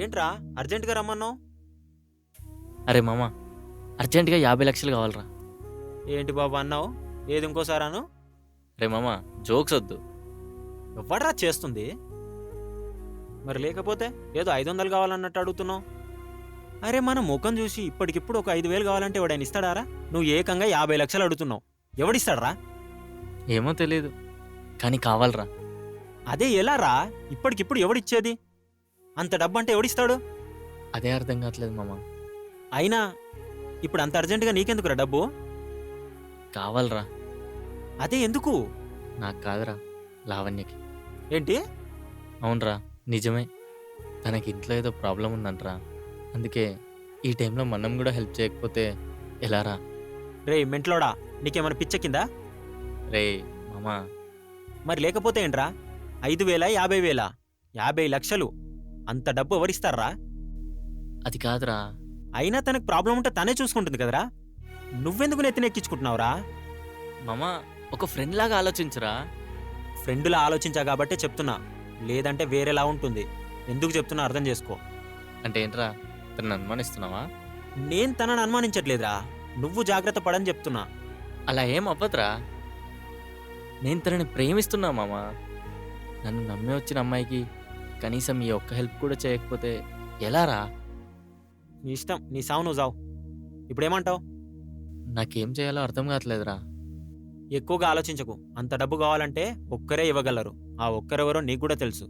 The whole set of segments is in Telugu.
ఏంట్రా అర్జెంటుగా రమ్మన్నావు? అరే మామ, అర్జెంటుగా 50 లక్షలు కావాలరా. ఏంటి బాబు అన్నావు? ఏది ఇంకోసారి అను. రే మామ, జోక్స్ వద్దు. ఎవ్వడ్రా చేస్తుంది? మరి లేకపోతే ఏదో 500 కావాలన్నట్టు అడుగుతున్నావు. అరే మన ముఖం చూసి ఇప్పటికిప్పుడు ఒక 5,000 కావాలంటే ఎవడైనా ఇస్తాడారా? నువ్వు ఏకంగా 50 లక్షలు అడుగుతున్నావు. ఎవడిస్తాడరా? ఏమో తెలియదు, కానీ కావాలరా. అదే ఎలా రా? ఇప్పటికిప్పుడు ఎవడిచ్చేది? అంత డబ్బు అంటే ఎవడిస్తాడు? అదే అర్థం కావట్లేదు మామ. అయినా ఇప్పుడు అంత అర్జెంటుగా నీకెందుకురా డబ్బు? కావాలరా. అదే ఎందుకు? నాకు కాదురా, లావణ్యకి. ఏంటి? అవునరా, నిజమే. తనకి ఇంట్లో ఏదో ప్రాబ్లం ఉందంటరా. అందుకే ఈ టైంలో మనం కూడా హెల్ప్ చేయకపోతే ఎలారా? రే మెంట్లోడా, నీకేమైనా పిచ్చెక్కిందా? రే మామ, మరి లేకపోతే ఏంట్రా? 5,000 50,000? 50 లక్షలు అంత డబ్బు ఎవరిస్తారా? అది కాదురా. అయినా తనకు ప్రాబ్లం ఉంటే తనే చూసుకుంటుంది కదరా. నువ్వెందుకు నెత్తినెక్కించుకుంటున్నావురా? మామ, ఒక ఫ్రెండ్ లాగా ఆలోచించురా. ఫ్రెండులా ఆలోచించా కాబట్టే చెప్తున్నా, లేదంటే వేరేలా ఉంటుంది. ఎందుకు చెప్తున్నా అర్థం చేసుకో. అంటే ఏంట్రా, తనని అనుమానిస్తున్నావా? నేను తనని అనుమానించట్లేదురా, నువ్వు జాగ్రత్త పడని చెప్తున్నా. అలా ఏం అవ్వదురా. నేను తనని ప్రేమిస్తున్నా మామ. నన్ను నమ్మి వచ్చిన అమ్మాయికి కనీసం ఈ ఒక్క హెల్ప్ కూడా చేయకపోతే ఎలారా? నీ ఇష్టం, నీ సావు నువ్వు సావు. ఇప్పుడేమంటావు? నాకేం చేయాలో అర్థం కావట్లేదురా. ఎక్కువగా ఆలోచించకు. అంత డబ్బు కావాలంటే ఒక్కరే ఇవ్వగలరు. ఆ ఒక్కరెవరో నీకు కూడా తెలుసు.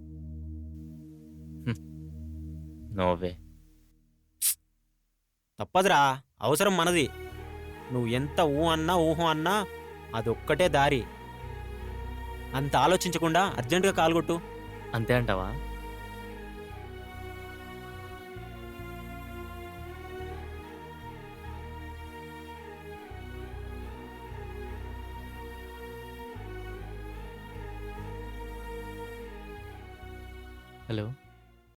నోవే. తప్పదురా, అవసరం మనది. నువ్వు ఎంత ఊ అన్నా ఊహు అన్నా అదొక్కటే దారి. అంత ఆలోచించకుండా అర్జెంటుగా కాల్ కొట్టు. అంతే అంటావా? హలో.